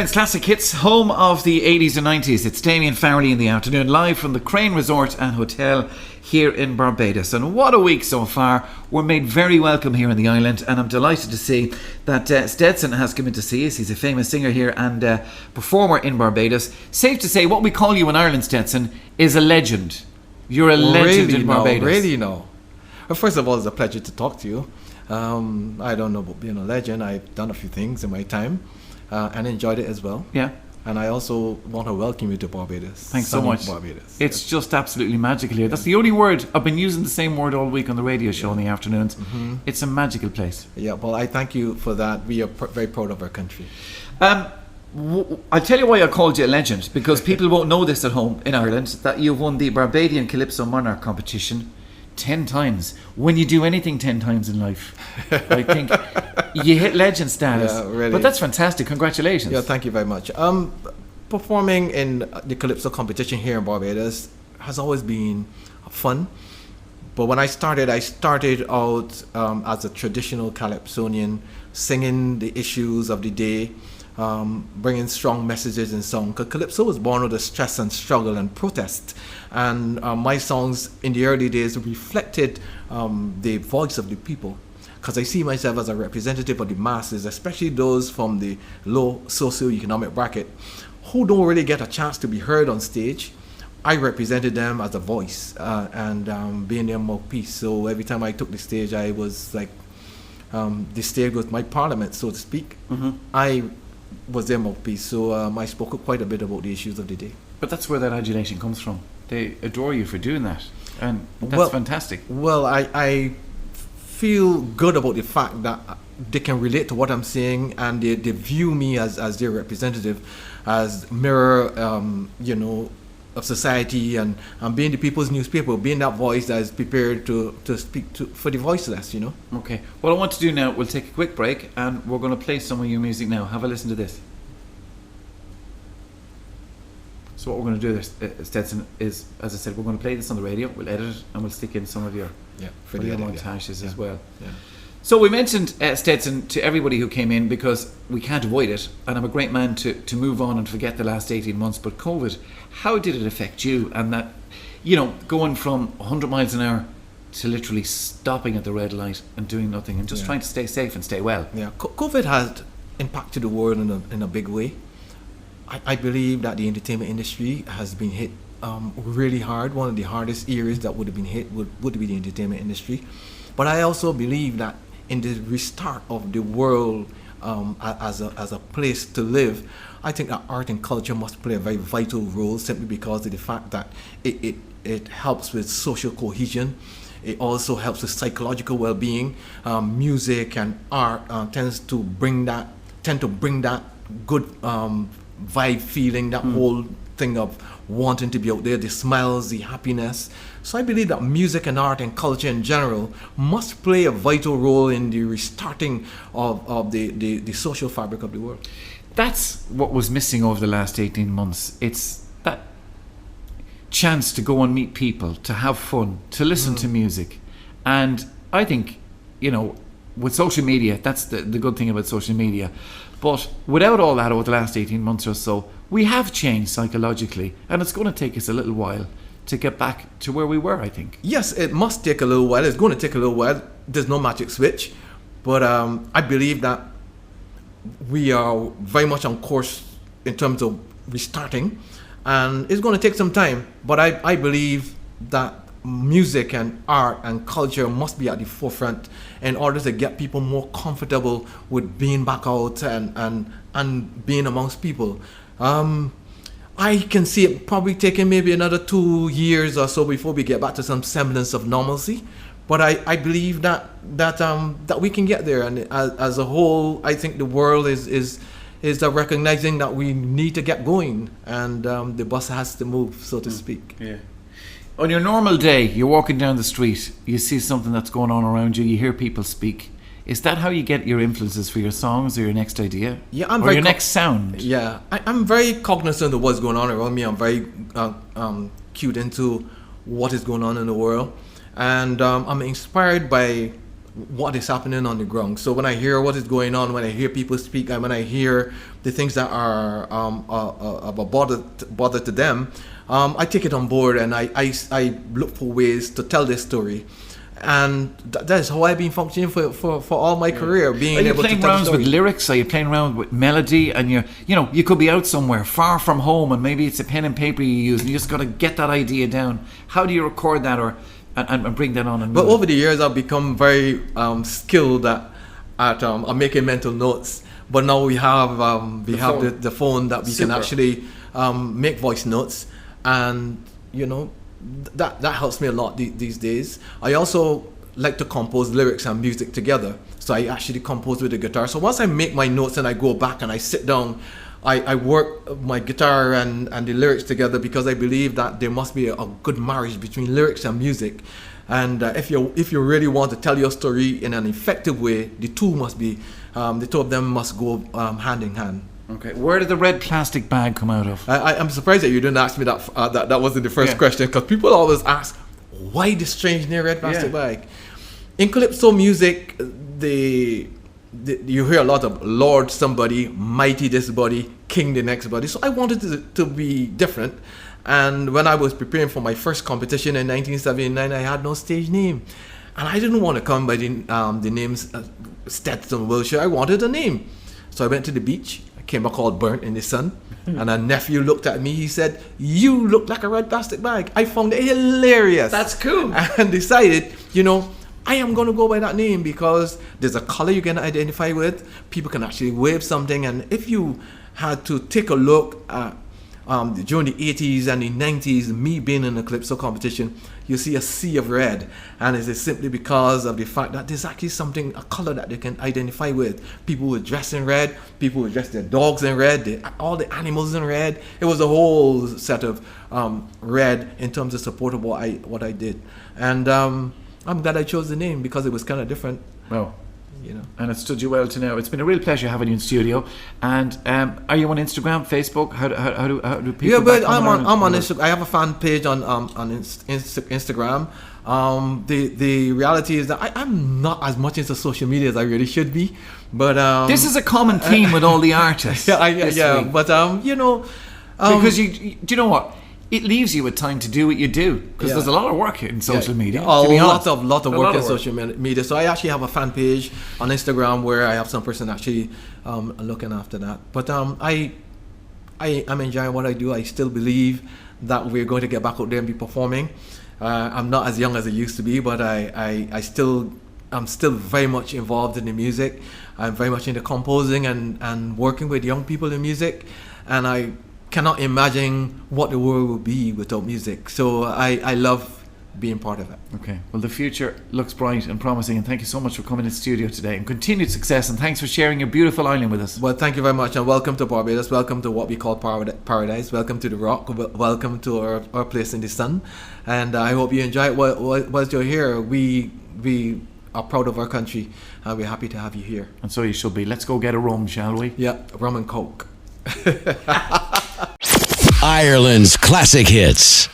Ireland's classic hits, home of the 80s and 90s. It's Damian Farrelly in the afternoon, live from the Crane Resort and Hotel here in Barbados. And what a week so far. We're made very welcome here in the island, and I'm delighted to see that Stedson has come in to see us. He's a famous singer here and performer in Barbados. Safe to say, what we call you in Ireland, Stedson, is a legend. You're a legend in Barbados. Really, no. Well, first of all, it's a pleasure to talk to you. I don't know about being a legend. I've done a few things in my time. And enjoyed it as well. Yeah. And I also want to welcome you to Barbados. Thanks so much. Barbados. It's just absolutely magical here. That's the only word. I've been using the same word all week on the radio show in the afternoons. Mm-hmm. It's a magical place. Yeah, well, I thank you for that. We are very proud of our country. I'll tell you why I called you a legend, because people won't know this at home in Ireland, that you've won the Barbadian Calypso Monarch competition 10 times. When you do anything 10 times in life, I think you hit legend status. Yeah, really. But that's fantastic. Congratulations. Yeah, thank you very much. Performing in the Calypso competition here in Barbados has always been fun. But when I started out as a traditional Calypsonian, singing the issues of the day, bringing strong messages in song. Because Calypso was born with the stress and struggle and protest. And my songs in the early days reflected the voice of the people. Because I see myself as a representative of the masses, especially those from the low socioeconomic bracket, who don't really get a chance to be heard on stage. I represented them as a voice and being their mouthpiece. So every time I took the stage, I was like, the stage was my parliament, so to speak. Mm-hmm. I was their mouthpiece, so I spoke quite a bit about the issues of the day. But that's where that adulation comes from. They adore you for doing that, and that's fantastic. Well, I feel good about the fact that they can relate to what I'm saying, and they view me as their representative, as mirror, of society, and being the people's newspaper, being that voice that is prepared to speak for the voiceless, Okay. What I want to do now, we'll take a quick break, and we're going to play some of your music now. Have a listen to this. So what we're going to do there, Stedson, is, as I said, we're going to play this on the radio, we'll edit it, and we'll stick in some of your montages as well. Yeah. So we mentioned Stedson to everybody who came in, because we can't avoid it, and I'm a great man to move on and forget the last 18 months, but COVID, how did it affect you? And that, going from 100 miles an hour to literally stopping at the red light and doing nothing and just trying to stay safe and stay well. Yeah, COVID has impacted the world in a big way. I believe that the entertainment industry has been hit really hard. One of the hardest areas that would have been hit would be the entertainment industry. But I also believe that in the restart of the world as a place to live, I think that art and culture must play a very vital role, simply because of the fact that it helps with social cohesion. It also helps with psychological well-being. Music and art tend to bring that good vibe feeling, that whole thing of wanting to be out there, the smiles, the happiness. So I believe that music and art and culture in general must play a vital role in the restarting of the social fabric of the world. That's what was missing over the last 18 months. It's that chance to go and meet people, to have fun, to listen to music. And I think, with social media, that's the good thing about social media. But without all that over the last 18 months or so, we have changed psychologically, and it's going to take us a little while to get back to where we were, I think. Yes, it must take a little while. It's going to take a little while. There's no magic switch. But I believe that we are very much on course in terms of restarting. And it's going to take some time. But I believe that music and art and culture must be at the forefront in order to get people more comfortable with being back out and being amongst people. I can see it probably taking maybe another 2 years or so before we get back to some semblance of normalcy. But I believe that we can get there, and as a whole, I think the world is recognizing that we need to get going, and the bus has to move, so to speak. Yeah. On your normal day, you're walking down the street, you see something that's going on around you, you hear people speak. Is that how you get your influences for your songs or your next idea? Yeah, or your next sound? Yeah, I'm very cognizant of what's going on around me. I'm very cued into what is going on in the world. And I'm inspired by what is happening on the ground. So when I hear what is going on, when I hear people speak, and when I hear the things that are a bother to them, I take it on board, and I look for ways to tell this story. And that's how I've been functioning for all my career. Being Are you able playing to tell around with lyrics? Are you playing around with melody? And you could be out somewhere far from home, and maybe it's a pen and paper you use, and you just got to get that idea down. How do you record that and bring that on? But over the years, I've become very skilled at making mental notes. But now we have the phone that we can actually make voice notes, and that helps me a lot these days. I also like to compose lyrics and music together. So I actually compose with the guitar. So once I make my notes and I go back and I sit down, I work my guitar and the lyrics together, because I believe that there must be a good marriage between lyrics and music. And if you really want to tell your story in an effective way, the two of them must go hand in hand. Okay. Where did the red plastic bag come out of? I'm surprised that you didn't ask me that wasn't the first question, because people always ask, why the strange name red plastic bag? In calypso music, you hear a lot of Lord somebody, mighty this body, king the next body. So I wanted to be different. And when I was preparing for my first competition in 1979, I had no stage name. And I didn't want to come by the names Stedson Wiltshire. I wanted a name. So I went to the beach. Came back all burnt in the sun, and a nephew looked at me. He said, "You look like a red plastic bag." I found it hilarious. That's cool. And decided, I am going to go by that name, because there's a color you can identify with. People can actually wave something, and if you had to take a look at during the 80s and the 90s, me being in a calypso competition, you see a sea of red, and it is simply because of the fact that there's actually a color that they can identify with. People would dress in red, people would dress their dogs in red, all the animals in red. It was a whole set of red in terms of support of what I did, and I'm glad I chose the name, because it was kind of different. Well, and it stood you well to now. It's been a real pleasure having you in studio. And are you on Instagram, Facebook? How do people? Yeah, but I'm on Instagram. I have a fan page on Instagram. The reality is that I'm not as much into social media as I really should be. But this is a common theme with all the artists. Yeah. But because do you know what? It leaves you with time to do what you do, because there's a lot of work in social media. A lot of work in social media. So I actually have a fan page on Instagram where I have some person actually looking after that. But I'm enjoying what I do. I still believe that we're going to get back out there and be performing. I'm not as young as I used to be, but I'm still very much involved in the music. I'm very much into composing and working with young people in music, and I cannot imagine what the world would be without music. So I love being part of it. Okay. Well, the future looks bright and promising, and thank you so much for coming in the studio today, and continued success, and thanks for sharing your beautiful island with us. Well, thank you very much, and welcome to Barbados. Welcome to what we call paradise. Welcome to the rock. Welcome to our place in the sun. And I hope you enjoy it whilst you're here. We are proud of our country, and we're happy to have you here. And so you should be. Let's go get a rum, shall we? Yeah, rum and coke. Ireland's classic hits.